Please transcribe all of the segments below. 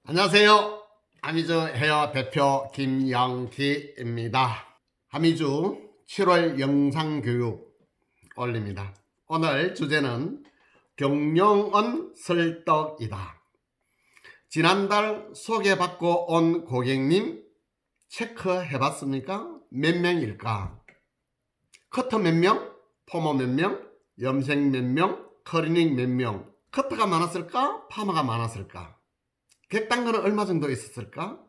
안녕하세요. 하미즈 헤어 대표 김영기입니다. 하미즈 7월 영상교육 올립니다. 오늘 주제는 경영은 설득이다. 지난달 소개받고 온 고객님 체크해봤습니까? 몇 명일까? 커터 몇 명? 포모 몇 명? 염색 몇 명? 커리닝 몇 명? 커터가 많았을까? 파마가 많았을까? 객단가는 얼마 정도 있었을까?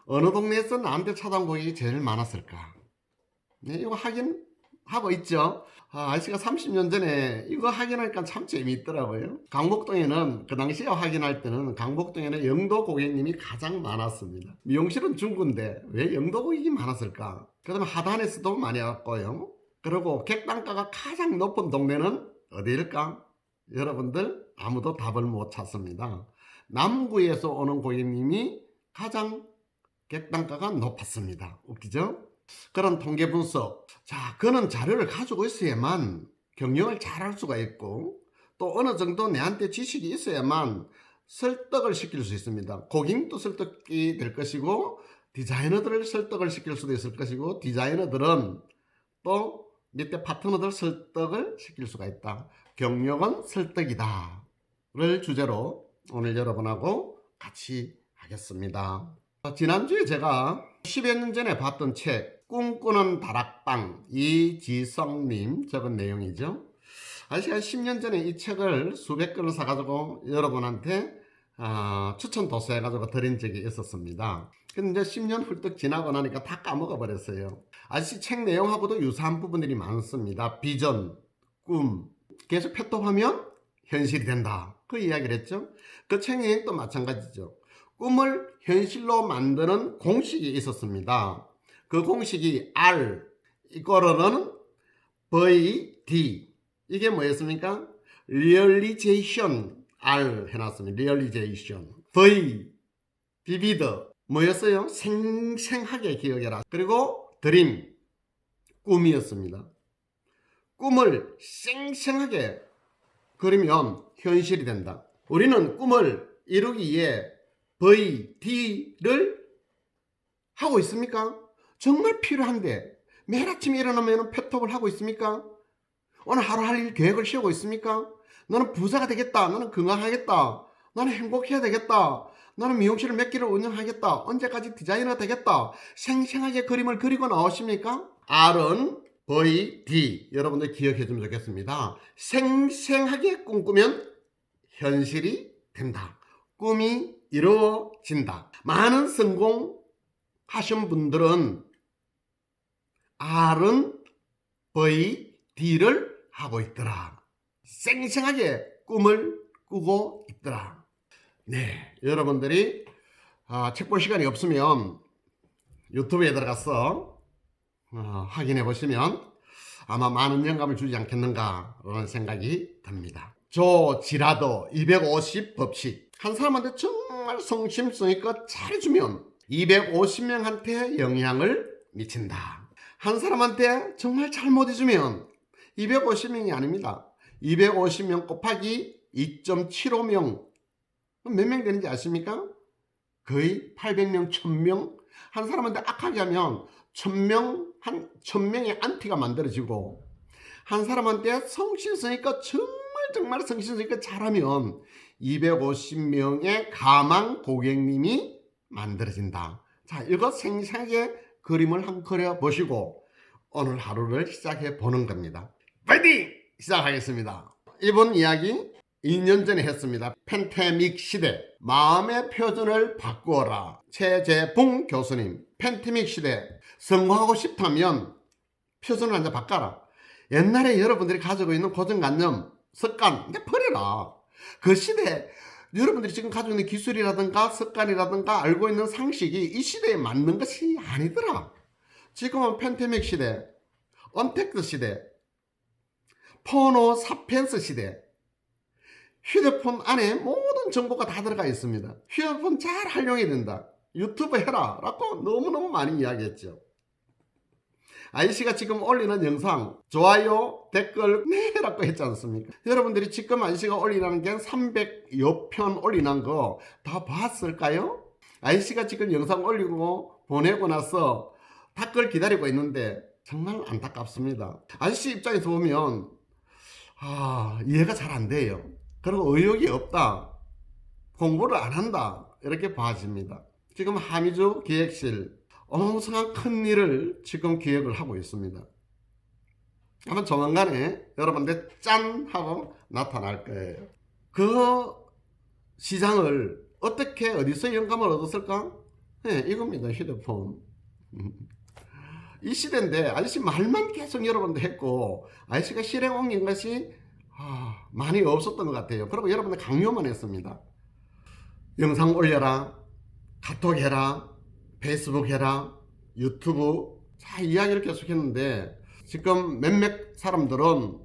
어느 동네에서 나한테 찾아온 고객이 제일 많았을까? 네, 이거 확인하고 있죠. 아저씨가 30년 전에 이거 확인하니까 참 재미있더라고요. 강북동에는 그 당시에 확인할 때는 강북동에는 영도 고객님이 가장 많았습니다. 미용실은 중구인데 왜 영도 고객이 많았을까? 그 다음에 하단에서도 많이 왔고요. 그리고 객단가가 가장 높은 동네는 어디일까? 여러분들 아무도 답을 못 찾습니다. 남구에서 오는 고객님이 가장 객단가가 높았습니다. 웃기죠? 그런 통계 분석. 자, 그는 자료를 가지고 있어야만 경영을 잘할 수가 있고 또 어느 정도 내한테 지식이 있어야만 설득을 시킬 수 있습니다. 고객도 설득이 될 것이고 디자이너들을 설득을 시킬 수도 있을 것이고 디자이너들은 또 밑에 파트너들 설득을 시킬 수가 있다. 경영은 설득이다 를 주제로 오늘 여러분하고 같이 하겠습니다. 지난주에 제가 10여 년 전에 봤던 책 꿈꾸는 다락방 이지성님 적은 내용이죠. 아시아 10년 전에 이 책을 수백 권을 사가지고 여러분한테 추천 도서해가지고 드린 적이 있었습니다. 근데 이제 10년 훌쩍 지나고 나니까 다 까먹어 버렸어요. 아저씨 책 내용하고도 유사한 부분들이 많습니다. 비전, 꿈 계속 패톱하면 현실이 된다. 그 이야기를 했죠. 그 책 내용도 마찬가지죠. 꿈을 현실로 만드는 공식이 있었습니다. 그 공식이 R 이거로는 VD 이게 뭐였습니까? Realization R 해놨습니다. Realization V Vivid 뭐였어요? 생생하게 기억해라. 그리고 Dream 꿈이었습니다. 꿈을 생생하게 그리면 현실이 된다. 우리는 꿈을 이루기 위해 VD를 하고 있습니까? 정말 필요한데 매일 아침에 일어나면 패톱을 하고 있습니까? 오늘 하루 할 일 계획을 세우고 있습니까? 너는 부자가 되겠다. 너는 건강하겠다. 너는 행복해야 되겠다. 너는 미용실을 몇 개를 운영하겠다. 언제까지 디자이너가 되겠다. 생생하게 그림을 그리고 나오십니까? R은 VD 여러분들 기억해 주면 좋겠습니다. 생생하게 꿈꾸면 현실이 된다. 꿈이 이루어진다. 많은 성공하신 분들은 R은 VD를 하고 있더라. 생생하게 꿈을 꾸고 있더라. 네, 여러분들이 책 볼 시간이 없으면 유튜브에 들어가서 확인해 보시면 아마 많은 영감을 주지 않겠는가 라는 생각이 듭니다. 조지라도 250 법칙. 한 사람한테 정말 성심성의껏 잘해주면 250명한테 영향을 미친다. 한 사람한테 정말 잘못해주면 250명이 아닙니다. 250명 곱하기 2.75명 몇 명 되는지 아십니까? 거의 800명, 1000명. 한 사람한테 악하게 하면 1000명의 안티가 만들어지고 한 사람한테 성실성의껏 정말 성실성의껏 잘하면 250명의 가망 고객님이 만들어진다. 자, 이거 생생하게 그림을 한번 그려보시고 오늘 하루를 시작해 보는 겁니다. 파이팅! 시작하겠습니다. 이번 이야기 2년 전에 했습니다. 팬데믹 시대 마음의 표준을 바꾸어라. 최재봉 교수님. 팬데믹 시대 성공하고 싶다면 표준을 한번 바꿔라. 옛날에 여러분들이 가지고 있는 고정관념 습관 이제 버려라. 그 시대 여러분들이 지금 가지고 있는 기술이라든가 습관이라든가 알고 있는 상식이 이 시대에 맞는 것이 아니더라. 지금은 팬데믹 시대, 언택트 시대, 포노 사피엔스 시대. 휴대폰 안에 모든 정보가 다 들어가 있습니다. 휴대폰 잘 활용해야 된다. 유튜브 해라 라고 너무너무 많이 이야기했죠. 아이씨가 지금 올리는 영상 좋아요 댓글 네 라고 했지 않습니까? 여러분들이 지금 아이씨가 올리는 게 300여 편 올리는 거 다 봤을까요? 아저씨가 지금 영상 올리고 보내고 나서 댓글 기다리고 있는데 정말 안타깝습니다. 아저씨 입장에서 보면 이해가 잘 안 돼요. 그리고 의욕이 없다, 공부를 안 한다, 이렇게 봐집니다. 지금 한미주 기획실 어마무상한 큰 일을 지금 기획을 하고 있습니다. 아마 조만간에 여러분들 짠 하고 나타날 거예요. 그 시장을 어떻게 어디서 영감을 얻었을까? 네, 이겁니다. 휴대폰. 이 시대인데 아저씨 말만 계속 여러분들 했고 아저씨가 실행 옮긴 것이 많이 없었던 것 같아요. 그리고 여러분들 강요만 했습니다. 영상 올려라, 카톡 해라, 페이스북 해라, 유튜브, 자 이야기를 계속 했는데 지금 몇몇 사람들은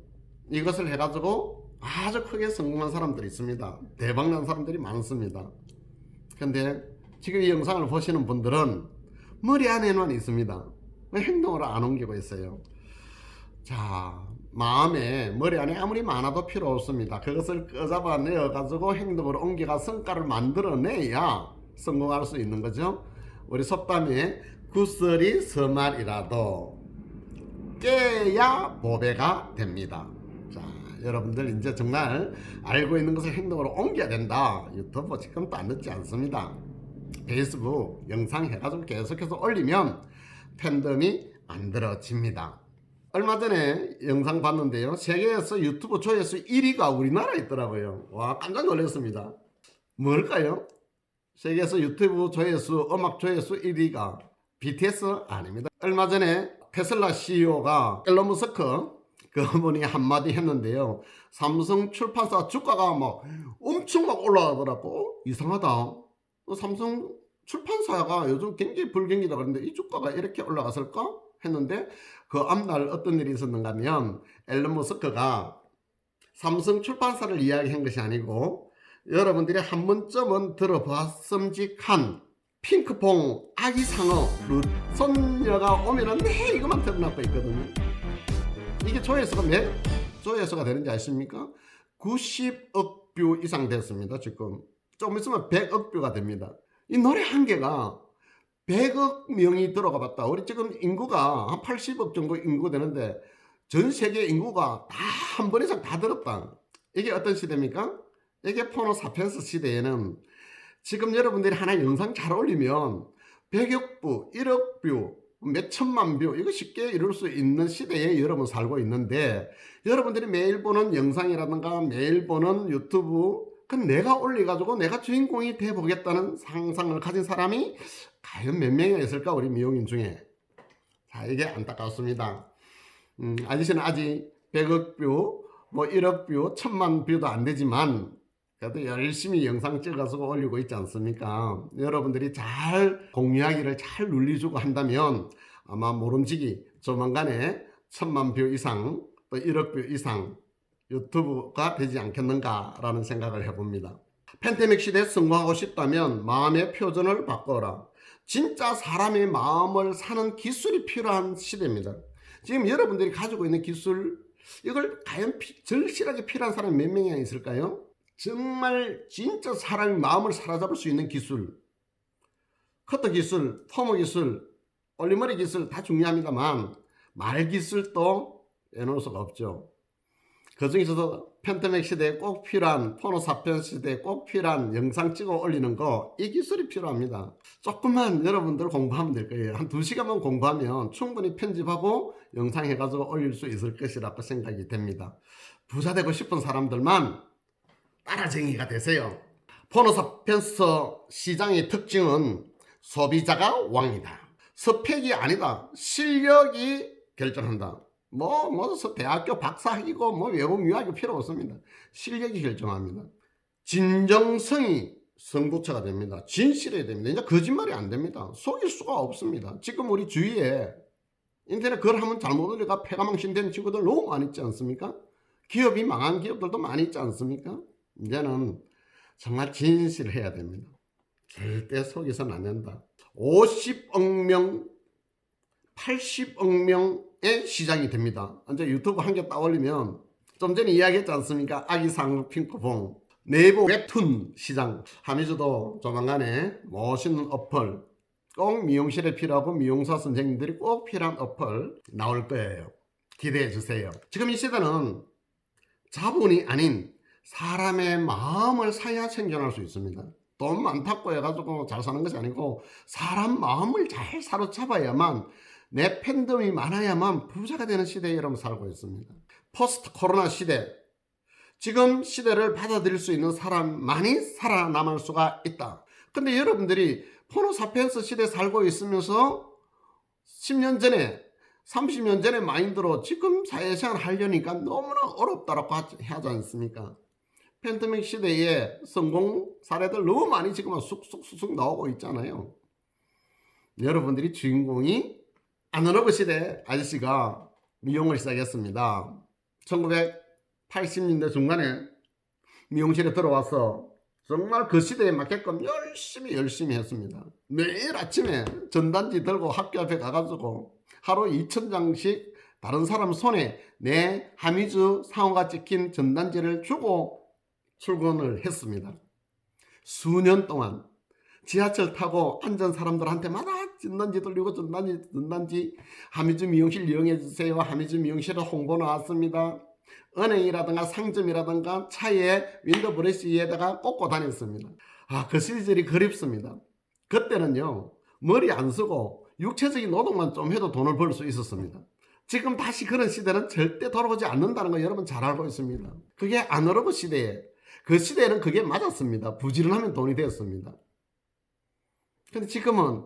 이것을 해가지고 아주 크게 성공한 사람들이 있습니다. 대박난 사람들이 많습니다. 근데 지금 이 영상을 보시는 분들은 머리 안에만 있습니다. 행동으로 안 옮기고 있어요. 자, 마음에 머리 안에 아무리 많아도 필요 없습니다. 그것을 끄잡아 내어 가지고 행동으로 옮겨가 성과를 만들어내야 성공할 수 있는 거죠. 우리 속담에 구슬이 서말이라도 깨야 보배가 됩니다. 자, 여러분들 이제 정말 알고 있는 것을 행동으로 옮겨야 된다. 유튜브 지금도 안 늦지 않습니다. 페이스북 영상 해가지고 계속해서 올리면 팬덤이 만들어집니다. 얼마 전에 영상 봤는데요, 세계에서 유튜브 조회수 1위가 우리나라에 있더라고요. 와, 깜짝 놀랐습니다. 뭘까요? 세계에서 유튜브 조회수, 음악 조회수 1위가 BTS 아닙니다. 얼마 전에 테슬라 CEO가 앨런 머스크 그분이 한마디 했는데요, 삼성 출판사 주가가 막 엄청 막 올라가더라고. 이상하다, 삼성 출판사가 요즘 굉장히 불경기다 그런데 이 주가가 이렇게 올라갔을까 했는데 그 앞날 어떤 일이 있었는가 하면 앨런 머스크가 삼성 출판사를 이야기한 것이 아니고 여러분들이 한 번쯤은 들어봤음직한 핑크퐁 아기 상어 손녀가 오면은 네 이것만 틀어놓고 있거든요. 이게 조회수가 몇 조회수가 되는지 아십니까? 90억 뷰 이상 됐습니다. 지금 조금 있으면 100억 뷰가 됩니다. 이 노래 한 개가 100억 명이 들어가 봤다. 우리 지금 인구가 한 80억 정도 인구 되는데 전 세계 인구가 다 한 번 이상 다 들었다. 이게 어떤 시대입니까? 이게 포노 사피엔스 시대에는 지금 여러분들이 하나 영상 잘 올리면 100억 뷰, 1억 뷰, 몇 천만 뷰, 이거 쉽게 이룰 수 있는 시대에 여러분 살고 있는데, 여러분들이 매일 보는 영상이라든가 매일 보는 유튜브, 그건 내가 올려가지고 내가 주인공이 돼보겠다는 상상을 가진 사람이 과연 몇 명이나 있을까, 우리 미용인 중에. 자, 이게 안타깝습니다. 아저씨는 아직 100억 뷰, 뭐 1억 뷰, 1000만 뷰도 안 되지만 그래도 열심히 영상 찍어서 올리고 있지 않습니까? 여러분들이 잘 공유하기를 잘 눌러주고 한다면 아마 모름지기 조만간에 1000만 뷰 이상 또 1억 뷰 이상 유튜브가 되지 않겠는가라는 생각을 해봅니다. 팬데믹 시대에 성공하고 싶다면 마음의 표준을 바꿔라. 진짜 사람의 마음을 사는 기술이 필요한 시대입니다. 지금 여러분들이 가지고 있는 기술, 이걸 과연 절실하게 필요한 사람이 몇 명이나 있을까요? 정말 진짜 사람의 마음을 사로잡을 수 있는 기술, 커터 기술, 포머 기술, 올리머리 기술 다 중요합니다만 말 기술도 빼놓을 수가 없죠. 그 중에서도 팬데믹 시대에 꼭 필요한, 포노 사피엔스 시대에 꼭 필요한 영상 찍어 올리는 거, 이 기술이 필요합니다. 조금만 여러분들 공부하면 될 거예요. 한 2시간만 공부하면 충분히 편집하고 영상 해가지고 올릴 수 있을 것이라고 생각이 됩니다. 부자 되고 싶은 사람들만 따라쟁이가 되세요. 포노 사피엔스 시장의 특징은 소비자가 왕이다. 스펙이 아니다. 실력이 결정한다. 대학교 박사이고 외국 유학이 필요 없습니다. 실력이 결정합니다. 진정성이 성부처가 됩니다. 진실해야 됩니다. 이제 거짓말이 안 됩니다. 속일 수가 없습니다. 지금 우리 주위에 인터넷 글 하면 잘못 올려가 폐가망신된 친구들 너무 많이 있지 않습니까? 기업이 망한 기업들도 많이 있지 않습니까? 이제는 정말 진실해야 됩니다. 절대 속여서는 안 된다. 50억 명, 80억 명의 시장이 됩니다. 이제 유튜브 한 개 딱 올리면 좀 전에 이야기했지 않습니까? 아기상 핑크퐁 네이버 웹툰 시장, 하미주도 조만간에 멋있는 어플, 꼭 미용실에 필요하고 미용사 선생님들이 꼭 필요한 어플 나올 거예요. 기대해 주세요. 지금 이 시대는 자본이 아닌 사람의 마음을 사야 생존할 수 있습니다. 돈 많다고 해가지고 잘 사는 것이 아니고 사람 마음을 잘 사로잡아야만, 내 팬덤이 많아야만 부자가 되는 시대에 여러분 살고 있습니다. 포스트 코로나 시대, 지금 시대를 받아들일 수 있는 사람만이 살아남을 수가 있다. 근데 여러분들이 호모사피엔스 시대에 살고 있으면서 10년 전에 30년 전의 마인드로 지금 사회생활 하려니까 너무나 어렵다라고 하지 않습니까? 팬데믹 시대에 성공 사례들 너무 많이 지금 쑥쑥 나오고 있잖아요. 여러분들이 주인공이 아날로그 시대 아저씨가 미용을 시작했습니다. 1980년대 중간에 미용실에 들어와서 정말 그 시대에 맞게끔 열심히 했습니다. 매일 아침에 전단지 들고 학교 앞에 가가지고 하루 2,000장씩 다른 사람 손에 내 하미주 상호가 찍힌 전단지를 주고 출근을 했습니다. 수년 동안 지하철 타고 앉은 사람들한테마다 전단지 돌리고 전단지 하미주 미용실 이용해 주세요. 하미주 미용실에 홍보 나왔습니다. 은행이라든가 상점이라든가 차에 윈도 브러쉬에다가 꽂고 다녔습니다. 그 시절이 그립습니다. 그때는요, 머리 안 쓰고 육체적인 노동만 좀 해도 돈을 벌 수 있었습니다. 지금 다시 그런 시대는 절대 돌아오지 않는다는 거 여러분 잘 알고 있습니다. 그게 아날로그 시대에, 그 시대에는 그게 맞았습니다. 부지런하면 돈이 되었습니다. 근데 지금은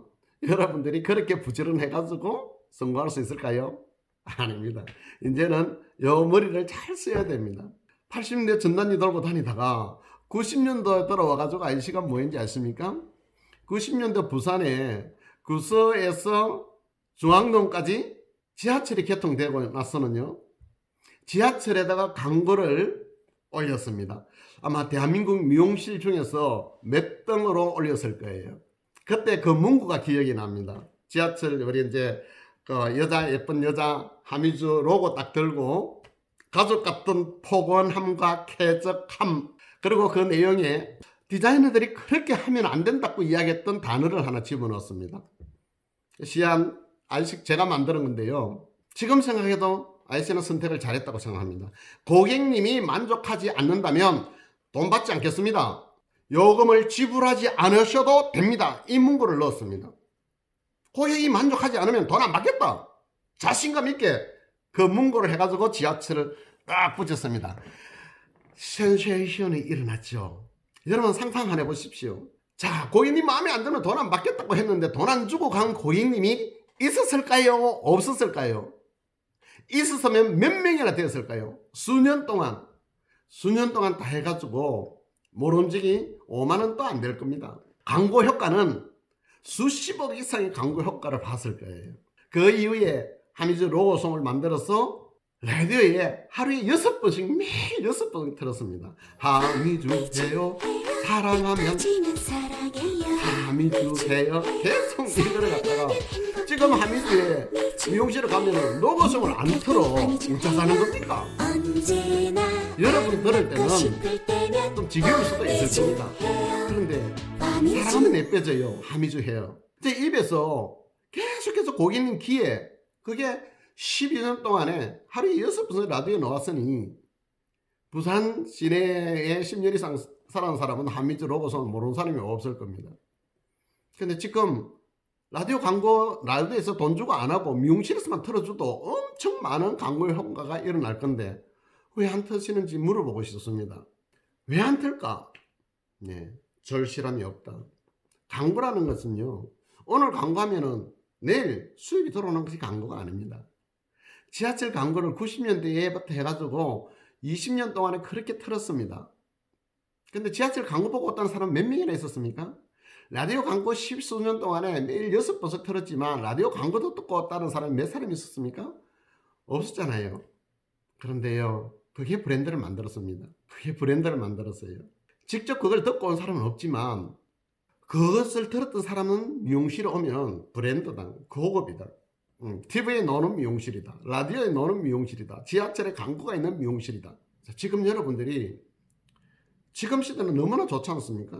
여러분들이 그렇게 부지런해가지고 성공할 수 있을까요? 아닙니다. 이제는 요 머리를 잘 써야 됩니다. 80년대 전단지 돌고 다니다가 90년도에 들어와가지고 아저씨가 뭐인지 아십니까? 90년대 부산에 구서에서 중앙동까지 지하철이 개통되고 나서는요, 지하철에다가 광고를 올렸습니다. 아마 대한민국 미용실 중에서 몇 등으로 올렸을 거예요. 그때 그 문구가 기억이 납니다. 지하철 우리 이제 그 예쁜 여자 하미주 로고 딱 들고 가족 같은 포근함과 쾌적함, 그리고 그 내용에 디자이너들이 그렇게 하면 안 된다고 이야기했던 단어를 하나 집어넣었습니다. 시안 아이식 제가 만드는 건데요. 지금 생각해도 아이씨는 선택을 잘했다고 생각합니다. 고객님이 만족하지 않는다면 돈 받지 않겠습니다. 요금을 지불하지 않으셔도 됩니다. 이 문구를 넣었습니다. 고객이 만족하지 않으면 돈 안 받겠다. 자신감 있게 그 문구를 해가지고 지하철을 딱 붙였습니다. 센세이션이 일어났죠. 여러분 상상 한번 해보십시오. 자, 고객님 마음에 안 들면 돈 안 받겠다고 했는데 돈 안 주고 간 고객님이 있었을까요? 없었을까요? 있었으면 몇 명이나 되었을까요? 수년 동안 다 해가지고 모름지기 5만원도 안 될 겁니다. 광고 효과는 수십억 이상의 광고 효과를 봤을 거예요. 그 이후에 하미주 로고송을 만들어서 라디오에 하루에 6번씩 매일 6번 틀었습니다. 하미주 해요 사랑하면 하미주 해요 계속 이거를 갖다가 지금 하미주에 미용실에 가면 로고송을 안 틀어 진짜 사는 겁니까? 여러분 들을 때는 좀 지겨울 수도 있을 겁니다. 그런데 사랑하면 예뻐져요. 하미주 해요. 제 입에서 계속해서 고객님 귀에 그게 12년 동안에 하루에 6번씩 라디오에 나왔으니 부산 시내에 10년 이상 살아온 사람은 하미주 로고송을 모르는 사람이 없을 겁니다. 근데 지금 라디오 광고 라디오에서 돈 주고 안 하고 미용실에서만 틀어줘도 엄청 많은 광고 효과가 일어날 건데 왜 안 트시는지 물어보고 싶습니다. 왜 안 틀까? 네, 절실함이 없다. 광고라는 것은요, 오늘 광고하면은 내일 수입이 들어오는 것이 광고가 아닙니다. 지하철 광고를 90년대에부터 해가지고 20년 동안에 그렇게 틀었습니다. 근데 지하철 광고 보고 왔다는 사람 몇 명이나 있었습니까? 라디오 광고 10수년 동안에 매일 6번씩 틀었지만 라디오 광고도 듣고 왔다는 사람이 몇 사람이 있었습니까? 없었잖아요. 그런데요, 그게 브랜드를 만들었습니다. 그게 브랜드를 만들었어요. 직접 그걸 듣고 온 사람은 없지만 그것을 들었던 사람은 미용실에 오면 브랜드다, 고급이다. TV에 나오는 미용실이다, 라디오에 나오는 미용실이다, 지하철에 광고가 있는 미용실이다. 자, 지금 여러분들이 지금 시대는 너무나 좋지 않습니까?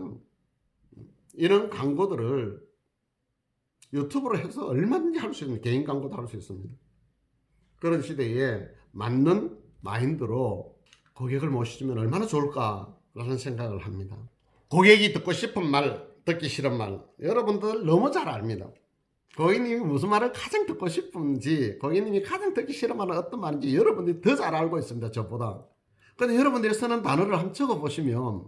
이런 광고들을 유튜브로 해서 얼마든지 할 수 있는 개인 광고도 할 수 있습니다. 그런 시대에 맞는 마인드로 고객을 모시면 얼마나 좋을까라는 생각을 합니다. 고객이 듣고 싶은 말, 듣기 싫은 말, 여러분들 너무 잘 압니다. 고객님이 무슨 말을 가장 듣고 싶은지, 고객님이 가장 듣기 싫은 말은 어떤 말인지 여러분들이 더 잘 알고 있습니다, 저보다. 근데 여러분들이 쓰는 단어를 한번 적어보시면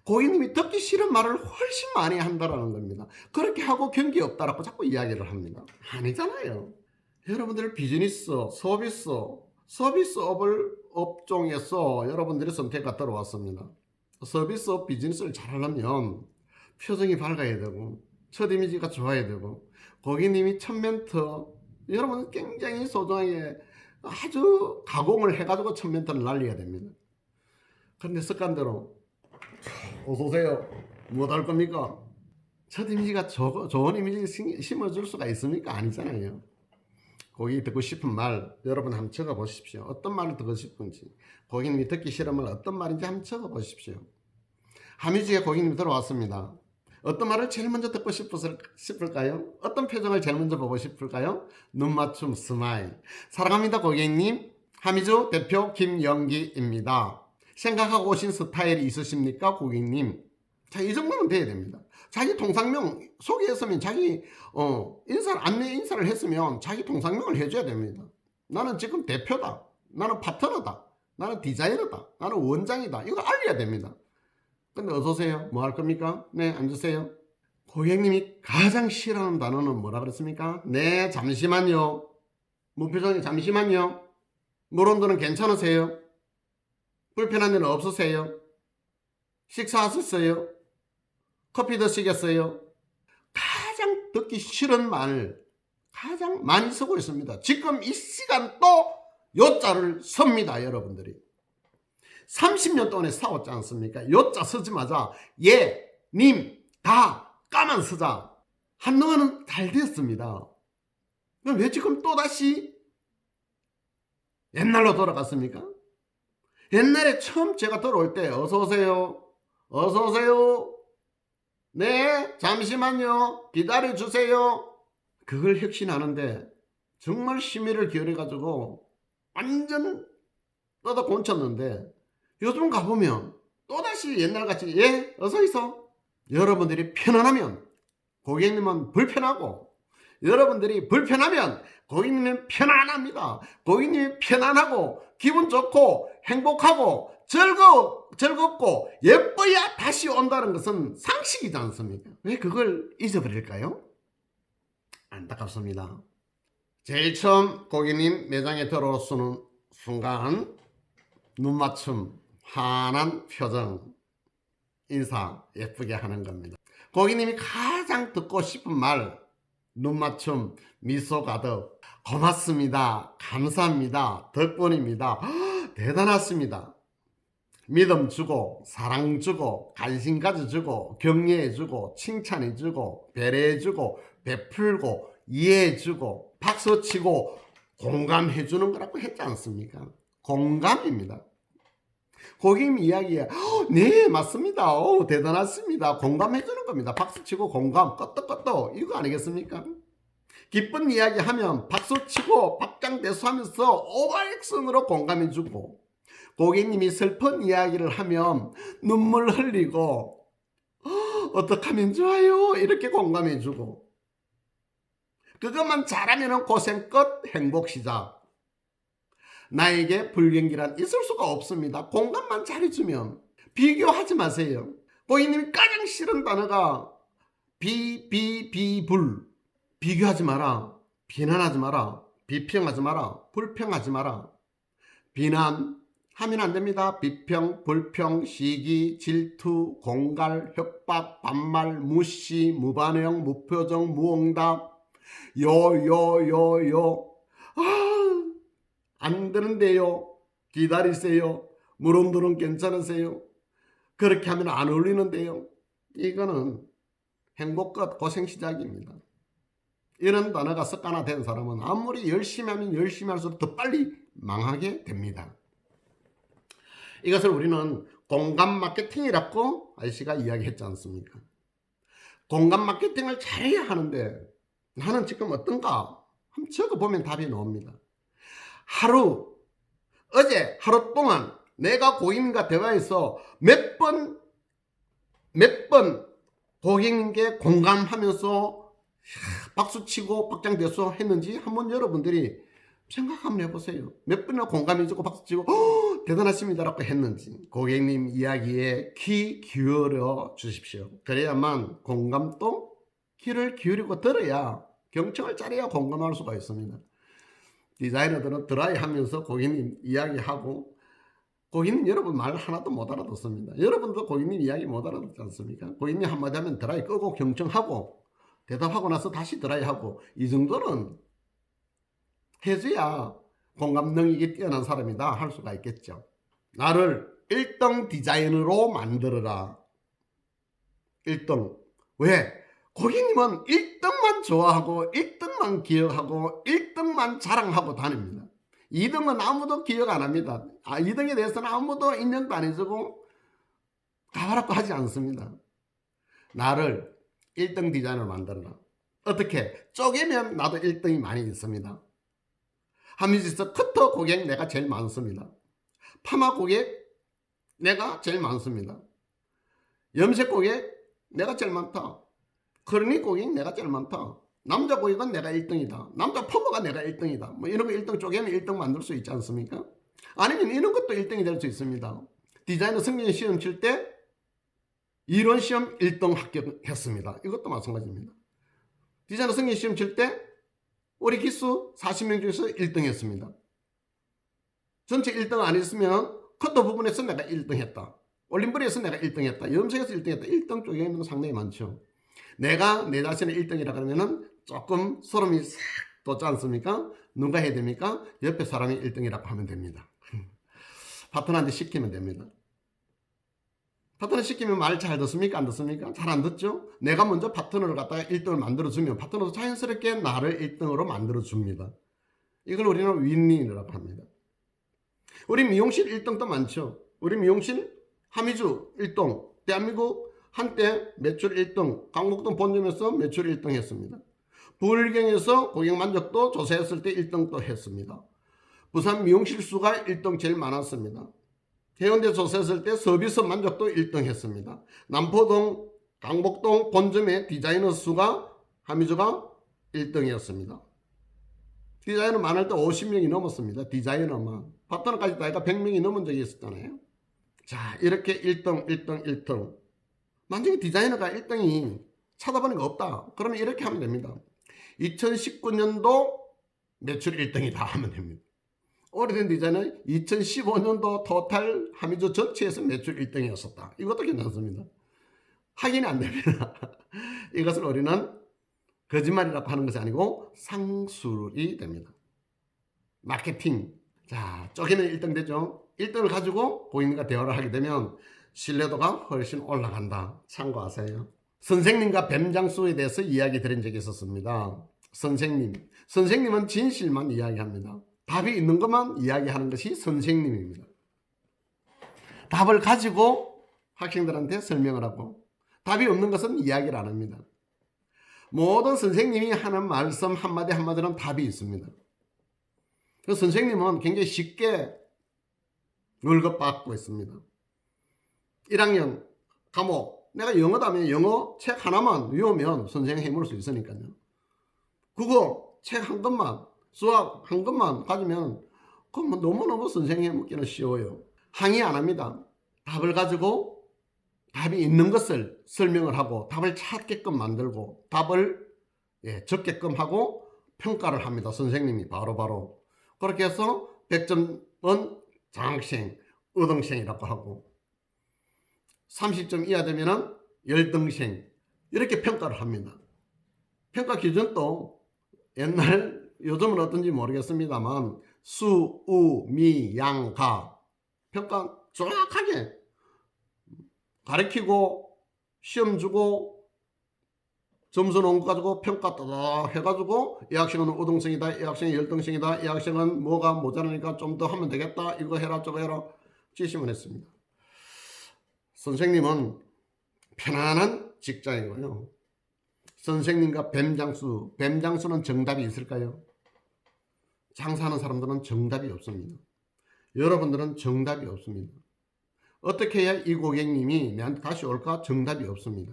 고객님이 듣기 싫은 말을 훨씬 많이 한다라는 겁니다. 그렇게 하고 경기 없다라고 자꾸 이야기를 합니다. 아니잖아요. 여러분들 비즈니스, 서비스업을 업종에서 여러분들이 선택가 들어왔습니다. 서비스업 비즈니스를 잘하려면 표정이 밝아야 되고 첫 이미지가 좋아야 되고 고객님이 첫 멘트 여러분 굉장히 소중하게 아주 가공을 해가지고 첫 멘트를 날려야 됩니다. 그런데 습관대로 어서오세요 뭐 할 겁니까? 첫 이미지가 좋은 이미지 심어줄 수가 있습니까? 아니잖아요. 고객이 듣고 싶은 말 여러분 한번 적어보십시오. 어떤 말을 듣고 싶은지, 고객님이 듣기 싫은 말 어떤 말인지 한번 적어보십시오. 하미주에 고객님이 들어왔습니다. 어떤 말을 제일 먼저 듣고 싶을까요? 어떤 표정을 제일 먼저 보고 싶을까요? 눈맞춤 스마일. 사랑합니다 고객님, 하미주 대표 김영기입니다. 생각하고 오신 스타일이 있으십니까 고객님? 자, 이 정도는 돼야 됩니다. 자기 통상명 소개했으면 자기 안내 인사를 했으면 자기 통상명을 해줘야 됩니다. 나는 지금 대표다, 나는 파트너다, 나는 디자이너다, 나는 원장이다, 이거 알려야 됩니다. 근데 어서오세요 뭐 할 겁니까? 네 앉으세요. 고객님이 가장 싫어하는 단어는 뭐라 그랬습니까? 네 잠시만요. 무표정이 잠시만요. 노론도는 괜찮으세요? 불편한 일은 없으세요? 식사하셨어요? 커피 드시겠어요? 가장 듣기 싫은 말 가장 많이 쓰고 있습니다. 지금 이 시간 또 요자를 씁니다. 여러분들이 30년 동안에 싸웠지 않습니까? 요자 쓰지마자 예, 님, 다 까만 쓰자. 한동안은 잘 됐습니다. 그럼 왜 지금 또다시 옛날로 돌아갔습니까? 옛날에 처음 제가 들어올 때 어서오세요, 어서오세요, 네 잠시만요 기다려주세요, 그걸 혁신하는데 정말 심의를 기울여가지고 완전 떠다 곤쳤는데 요즘 가보면 또다시 옛날같이 예 어서있어. 여러분들이 편안하면 고객님은 불편하고, 여러분들이 불편하면 고객님은 편안합니다. 고객님이 편안하고 기분 좋고 행복하고 즐겁고 예뻐야 다시 온다는 것은 상식이지 않습니까? 왜 그걸 잊어버릴까요? 안타깝습니다. 제일 처음 고객님 매장에 들어오는 순간 눈맞춤, 환한 표정, 인사 예쁘게 하는 겁니다. 고객님이 가장 듣고 싶은 말, 눈맞춤, 미소 가득, 고맙습니다, 감사합니다, 덕분입니다, 대단하십니다, 믿음 주고 사랑 주고 관심 가져주고 격려해 주고 칭찬해 주고 배려해 주고 베풀고 이해해 주고 박수 치고 공감해 주는 거라고 했지 않습니까? 공감입니다. 고객님 이야기에 네 맞습니다, 대단하십니다, 공감해 주는 겁니다. 박수치고 공감 껐떡껐떡 이거 아니겠습니까? 기쁜 이야기 하면 박수치고 박장대소하면서 오버액션으로 공감해 주고, 고객님이 슬픈 이야기를 하면 눈물 흘리고 어떻게 하면 좋아요 이렇게 공감해 주고, 그것만 잘하면 고생 끝, 행복 시작. 나에게 불경기란 있을 수가 없습니다. 공감만 잘해주면. 비교하지 마세요. 고객님이 가장 싫은 단어가 불. 비교하지 마라, 비난하지 마라, 비평하지 마라, 불평하지 마라. 비난 하면 안 됩니다. 비평, 불평, 시기, 질투, 공갈, 협박, 반말, 무시, 무반응, 무표정, 무응답, 안 되는데요, 기다리세요, 물음들은 괜찮으세요, 그렇게 하면 안 어울리는데요. 이거는 행복 끝, 고생 시작입니다. 이런 단어가 습관화된 사람은 아무리 열심히 하면 열심히 할수록 더 빨리 망하게 됩니다. 이것을 우리는 공감 마케팅이라고 아저씨가 이야기했지 않습니까? 공감 마케팅을 잘해야 하는데 나는 지금 어떤가? 한번 적어보면 답이 나옵니다. 어제 하루 동안 내가 고객님과 대화해서 몇 번 고객님께 공감하면서 박수치고 박장대소 했는지 한번 여러분들이 생각 한번 해보세요. 몇 번이나 공감해주고 박수치고 대단하십니다라고 했는지. 고객님 이야기에 귀 기울여 주십시오. 그래야만 공감도 귀를 기울이고 들어야 경청을 잘해야 공감할 수가 있습니다. 디자이너들은 드라이 하면서 고객님 이야기하고 고객님 여러분 말 하나도 못 알아듣습니다. 여러분도 고객님 이야기 못 알아듣지 않습니까? 고객님 한마디 하면 드라이 끄고 경청하고 대답하고 나서 다시 드라이 하고 이 정도는 해줘야 공감 능력이 뛰어난 사람이다 할 수가 있겠죠. 나를 1등 디자이너로 만들어라. 1등. 왜? 고객님은 1등만 좋아하고 1등만 기억하고 1등만 자랑하고 다닙니다. 2등은 아무도 기억 안 합니다. 2등에 대해서는 아무도 인정도 안 해주고 가발하고 하지 않습니다. 나를 1등 디자이너로 만들어라. 어떻게? 쪼개면 나도 1등이 많이 있습니다. 하미지스 커터 고객 내가 제일 많습니다. 파마 고객 내가 제일 많습니다. 염색 고객 내가 제일 많다. 크리닉 고객 내가 제일 많다. 남자 고객은 내가 1등이다. 남자 퍼머가 내가 1등이다. 뭐 이런 거 1등 쪼개면 1등 만들 수 있지 않습니까? 아니면 이런 것도 1등이 될 수 있습니다. 디자이너 승진 시험 칠 때 이론 시험 1등 합격했습니다. 이것도 마찬가지입니다. 디자이너 승진 시험 칠 때 우리 기수 40명 중에서 1등 했습니다. 전체 1등 안 했으면 커터 부분에서 내가 1등 했다. 올림브리에서 내가 1등 했다. 염색에서 1등 했다. 1등 쪼개면 상당히 많죠. 내가 내 자신을 1등이라 그러면은 조금 소름이 싹 돋지 않습니까? 누가 해야 됩니까? 옆에 사람이 1등이라고 하면 됩니다. 파트너한테 시키면 됩니다. 파트너 시키면 말 잘 듣습니까? 안 듣습니까? 잘 안 듣죠? 내가 먼저 파트너를 갖다가 1등을 만들어주면 파트너도 자연스럽게 나를 1등으로 만들어줍니다. 이걸 우리는 윈윈이라고 합니다. 우리 미용실 1등도 많죠. 우리 미용실 하미주 1등, 대한민국 한때 매출 1등, 강북동 본점에서 매출 1등 했습니다. 부울경에서 고객 만족도 조사했을 때 1등도 했습니다. 부산 미용실 수가 1등 제일 많았습니다. 해운대 조사했을 때 서비스 만족도 1등 했습니다. 남포동, 강북동 본점의 디자이너 수가 하미주가 1등이었습니다. 디자이너 많을 때 50명이 넘었습니다. 디자이너만. 파트너까지 다 해가 100명이 넘은 적이 있었잖아요. 자, 이렇게 1등. 만약에 디자이너가 1등이 찾아보니까 없다. 그러면 이렇게 하면 됩니다. 2019년도 매출 1등이다 하면 됩니다. 오래된 디자이너는 2015년도 토탈 하미주 전체에서 매출 1등이었었다. 이것도 괜찮습니다. 확인이 안 됩니다. 이것을 우리는 거짓말이라고 하는 것이 아니고 상술이 됩니다. 마케팅. 자, 쪼개면 1등 되죠. 1등을 가지고 고객님과 대화를 하게 되면 신뢰도가 훨씬 올라간다. 참고하세요. 선생님과 뱀장수에 대해서 이야기 드린 적이 있었습니다. 선생님은 진실만 이야기합니다. 답이 있는 것만 이야기하는 것이 선생님입니다. 답을 가지고 학생들한테 설명을 하고 답이 없는 것은 이야기를 안 합니다. 모든 선생님이 하는 말씀 한마디 한마디는 답이 있습니다. 그 선생님은 굉장히 쉽게 월급 받고 있습니다. 1학년 과목 내가 영어다 하면 영어 책 하나만 외우면 선생님 해물 수 있으니까요. 국어 책 한 권만 수학 한 권만 가지면 그건 너무너무 선생님 해먹기는 쉬워요. 항의 안 합니다. 답을 가지고 답이 있는 것을 설명을 하고 답을 찾게끔 만들고 답을 적게끔 하고 평가를 합니다. 선생님이 바로바로. 그렇게 해서 100점은 장학생, 의등생이라고 하고 30점 이하 되면은 열등생 이렇게 평가를 합니다. 평가 기준도 옛날 요즘은 어떤지 모르겠습니다만 수, 우, 미, 양, 가 평가 정확하게 가르치고 시험 주고 점수 놓은 거 가지고 평가 따다 해가지고 이 학생은 우등생이다, 이 학생은 열등생이다, 이 학생은 뭐가 모자라니까 좀 더 하면 되겠다, 이거 해라 저거 해라 지시만 했습니다. 선생님은 편안한 직장이고요. 선생님과 뱀장수는 정답이 있을까요? 장사하는 사람들은 정답이 없습니다. 여러분들은 정답이 없습니다. 어떻게 해야 이 고객님이 내한테 다시 올까? 정답이 없습니다.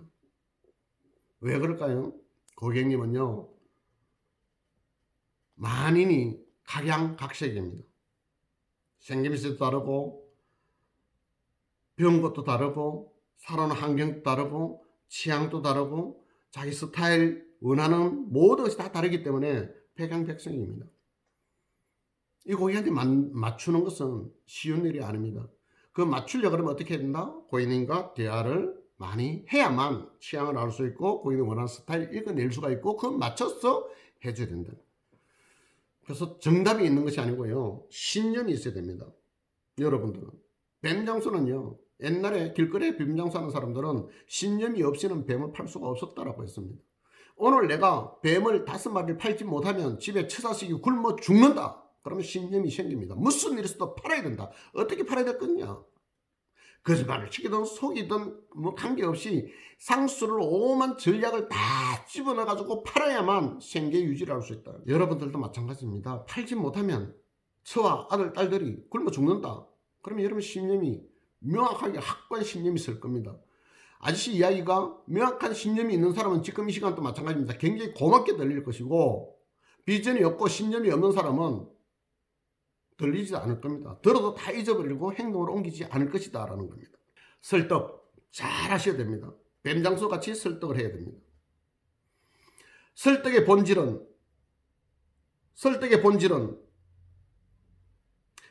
왜 그럴까요? 고객님은요, 만인이 각양각색입니다. 생김새도 다르고, 배운 것도 다르고, 살아오는 환경도 다르고, 취향도 다르고, 자기 스타일, 원하는 모든 것이 다 다르기 때문에 백양백성입니다. 이 고객한테 맞추는 것은 쉬운 일이 아닙니다. 그 맞추려고 하면 어떻게 해야 된다? 고객님과 대화를 많이 해야만 취향을 알 수 있고 고객님 원하는 스타일을 읽어낼 수가 있고 그걸 맞춰서 해줘야 된다. 그래서 정답이 있는 것이 아니고요. 신념이 있어야 됩니다. 여러분들은. 뱀장수는요. 옛날에 길거리에 뱀장수 하는 사람들은 신념이 없이는 뱀을 팔 수가 없었다라고 했습니다. 오늘 내가 뱀을 5마리를 팔지 못하면 집에 처자식이 굶어 죽는다. 그러면 신념이 생깁니다. 무슨 일이 있어도 팔아야 된다. 어떻게 팔아야 될 거냐? 거짓말을 치기든 속이든 뭐 관계없이 상수를 오만 전략을 다 집어넣어가지고 팔아야만 생계 유지를 할 수 있다. 여러분들도 마찬가지입니다. 팔지 못하면 처와 아들, 딸들이 굶어 죽는다. 그러면 여러분 신념이 명확하게 확고한 신념이 있을 겁니다. 아저씨 이야기가 명확한 신념이 있는 사람은 지금 이 시간도 마찬가지입니다. 굉장히 고맙게 들릴 것이고 비전이 없고 신념이 없는 사람은 들리지 않을 겁니다. 들어도 다 잊어버리고 행동으로 옮기지 않을 것이다 라는 겁니다. 설득 잘 하셔야 됩니다. 뱀장수 같이 설득을 해야 됩니다. 설득의 본질은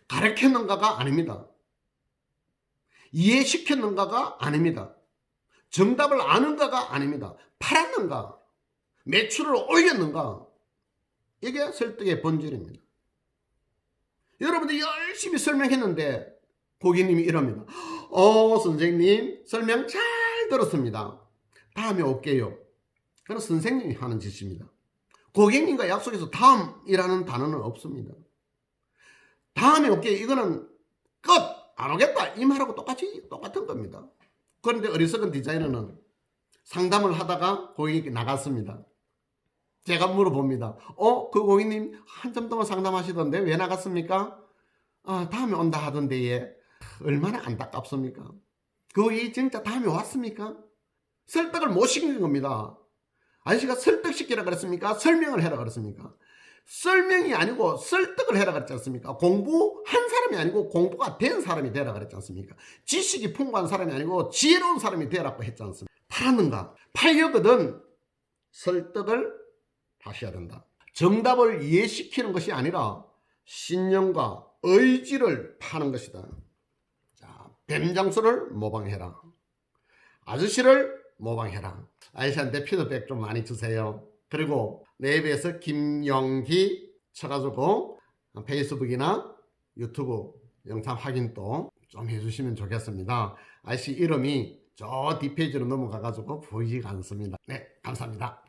가르쳤는가가 아닙니다. 이해시켰는가가 아닙니다. 정답을 아는가가 아닙니다. 팔았는가, 매출을 올렸는가, 이게 설득의 본질입니다. 여러분들 열심히 설명했는데 고객님이 이럽니다. 선생님 설명 잘 들었습니다. 다음에 올게요. 그건 선생님이 하는 짓입니다. 고객님과 약속해서 다음이라는 단어는 없습니다. 다음에 올게요. 이거는 끝! 안 오겠다. 이 말하고 똑같은 겁니다. 그런데 어리석은 디자이너는 상담을 하다가 고객이 나갔습니다. 제가 물어봅니다. 그 고객님 한참 동안 상담하시던데 왜 나갔습니까? 다음에 온다 하던데 예. 얼마나 안타깝습니까? 그 고객이 진짜 다음에 왔습니까? 설득을 못 시킨 겁니다. 아저씨가 설득시키라 그랬습니까? 설명을 해라 그랬습니까? 설명이 아니고 설득을 해라 그랬지 않습니까? 공부한 사람이 아니고 공부가 된 사람이 되라 그랬지 않습니까? 지식이 풍부한 사람이 아니고 지혜로운 사람이 되라고 했지 않습니까? 팔았는가? 팔려거든 설득을 하셔야 된다. 정답을 이해시키는 것이 아니라 신념과 의지를 파는 것이다. 자, 뱀장수를 모방해라. 아저씨를 모방해라. 아저씨한테 피드백 좀 많이 주세요. 그리고 네이버에서 김영기 쳐가지고 페이스북이나 유튜브 영상 확인도 좀 해주시면 좋겠습니다. 아저씨 이름이 저 뒷페이지로 넘어가가지고 보이지가 않습니다. 네, 감사합니다.